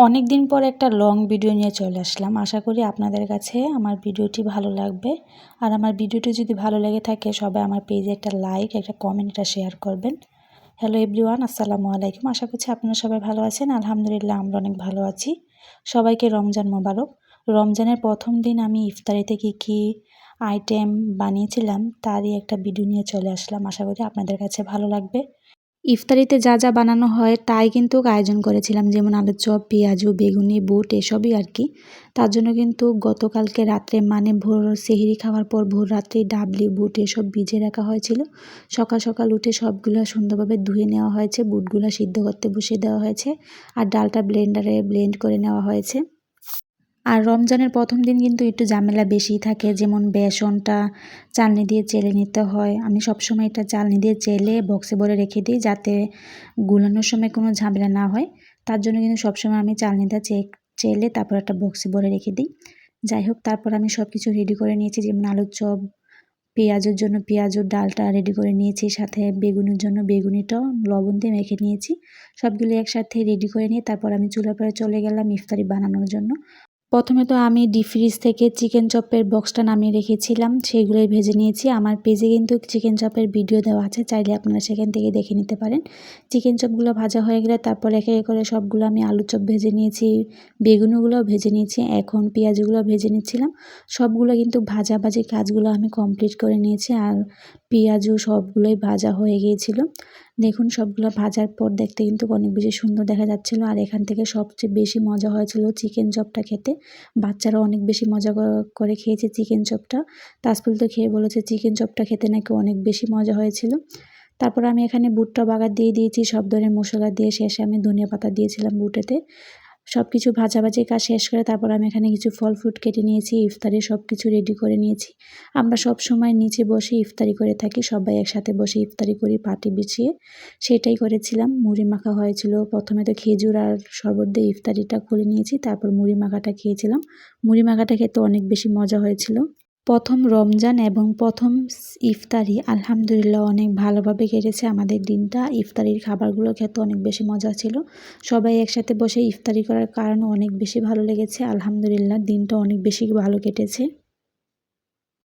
অনেক দিন পর একটা লং ভিডিও নিয়ে চলে আসলাম। আশা করি আপনাদের কাছে আমার ভিডিওটি ভালো লাগবে। আর আমার ভিডিওটি যদি ভালো লেগে থাকে সবাই আমার পেজে একটা লাইক, একটা কমেন্ট, একটা শেয়ার করবেন। হ্যালো এভরিওয়ান, আসসালামু আলাইকুম। আশা করছি আপনারা সবাই ভালো আছেন। আলহামদুলিল্লাহ আমরা অনেক ভালো আছি। সবাইকে রমজান মোবারক। রমজানের প্রথম দিন আমি ইফতারিতে কী আইটেম বানিয়েছিলাম তারই একটা ভিডিও নিয়ে চলে আসলাম। আশা করি আপনাদের কাছে ভালো লাগবে। ইফতারিতে যা যা বানানো হয় তাই কিন্তু আয়োজন করেছিলাম, যেমন আলুর চপ, পেঁয়াজু, বেগুনি, বুট এসবই আর কি। তার জন্য কিন্তু গতকালকে রাত্রে মানে ভোর সেহরি খাওয়ার পর ভোর রাত্রেই ডাবলি, বুট এসব ভিজে রাখা হয়েছিল। সকাল সকাল উঠে সবগুলো সুন্দরভাবে ধুয়ে নেওয়া হয়েছে, বুটগুলো সিদ্ধ করতে বসিয়ে দেওয়া হয়েছে, আর ডালটা ব্লেন্ডারে ব্লেন্ড করে নেওয়া হয়েছে। আর রমজানের প্রথম দিন কিন্তু একটু ঝামেলা বেশিই থাকে, যেমন বেসনটা চালনি দিয়ে চেলে নিতে হয়। আমি সবসময় এটা চালনি দিয়ে চেলে বক্সে ভরে রেখে দিই, যাতে গুলানোর সময় কোনো ঝামেলা না হয়। তার জন্য কিন্তু সবসময় আমি চালনিটা চেলে তারপর একটা বক্সে ভরে রেখে দিই। যাই হোক, তারপর আমি সব কিছু রেডি করে নিয়েছি, যেমন আলুর চপ, পেঁয়াজের জন্য পেঁয়াজুর ডালটা রেডি করে নিয়েছি, সাথে বেগুনের জন্য বেগুনিটাও লবণ দিয়ে মেখে নিয়েছি। সবগুলো একসাথে রেডি করে নিয়ে তারপর আমি চুলার পরে চলে গেলাম ইফতারি বানানোর জন্য। প্রথমে তো আমি ডিপ ফ্রিজ থেকে চিকেন চপের বক্সটা নামিয়ে রেখেছিলাম, সেইগুলোই ভেজে নিয়েছি। আমার পেজে কিন্তু চিকেন চপের ভিডিও দেওয়া আছে, চাইলে আপনারা সেখান থেকে দেখে নিতে পারেন। চিকেন চপগুলো ভাজা হয়ে গেলে তারপর একে একে করে সবগুলো আমি আলুর চপ ভেজে নিয়েছি, বেগুনগুলোও ভেজে নিয়েছি, এখন পেঁয়াজগুলো ভেজে নিচ্ছিলাম। সবগুলো কিন্তু ভাজাভাজি কাজগুলো আমি কমপ্লিট করে নিয়েছি, আর পেঁয়াজও সবগুলোই ভাজা হয়ে গিয়েছিল। দেখুন, সবগুলো ভাজার পর দেখতে কিন্তু অনেক বেশি সুন্দর দেখা যাচ্ছিলো। আর এখান থেকে সবচেয়ে বেশি মজা হয়েছিল চিকেন চপটা খেতে। বাচ্চারা অনেক বেশি মজা করে খেয়েছে চিকেন চপটা। তাসফুল তো খেয়ে বলেছে চিকেন চপটা খেতে নাকি অনেক বেশি মজা হয়েছিল। তারপর আমি এখানে বুটটা বাগার দিয়ে দিয়েছি, সব ধরনের মশলা দিয়ে, শেষে আমি ধনিয়া পাতা দিয়েছিলাম বুটেতে। সব কিছু ভাজাভাজি কাজ শেষ করে তারপর আমি এখানে কিছু ফল ফ্রুট কেটে নিয়েছি, ইফতারে সব কিছু রেডি করে নিয়েছি। আমরা সব সময় নিচে বসে ইফতারি করে থাকি, সবাই একসাথে বসে ইফতারি করি পাটি বিছিয়ে। সেটাই করেছিলাম। মুড়ি মাখা হয়েছিল। প্রথমে তো খেজুর আর শরবত দিয়ে ইফতারিটা করে নিয়েছি, তারপর মুড়ি মাখাটা খেয়েছিলাম। মুড়ি মাখাটা খেতে অনেক বেশি মজা হয়েছিল। প্রথম রমজান এবং প্রথম ইফতারি আলহামদুলিল্লাহ অনেক ভালোভাবে কেটেছে আমাদের দিনটা। ইফতারির খাবারগুলো খেতে অনেক বেশি মজা ছিল। সবাই একসাথে বসে ইফতারি করার কারণে অনেক বেশি ভালো লেগেছে। আলহামদুলিল্লাহ দিনটা অনেক বেশি ভালো কেটেছে।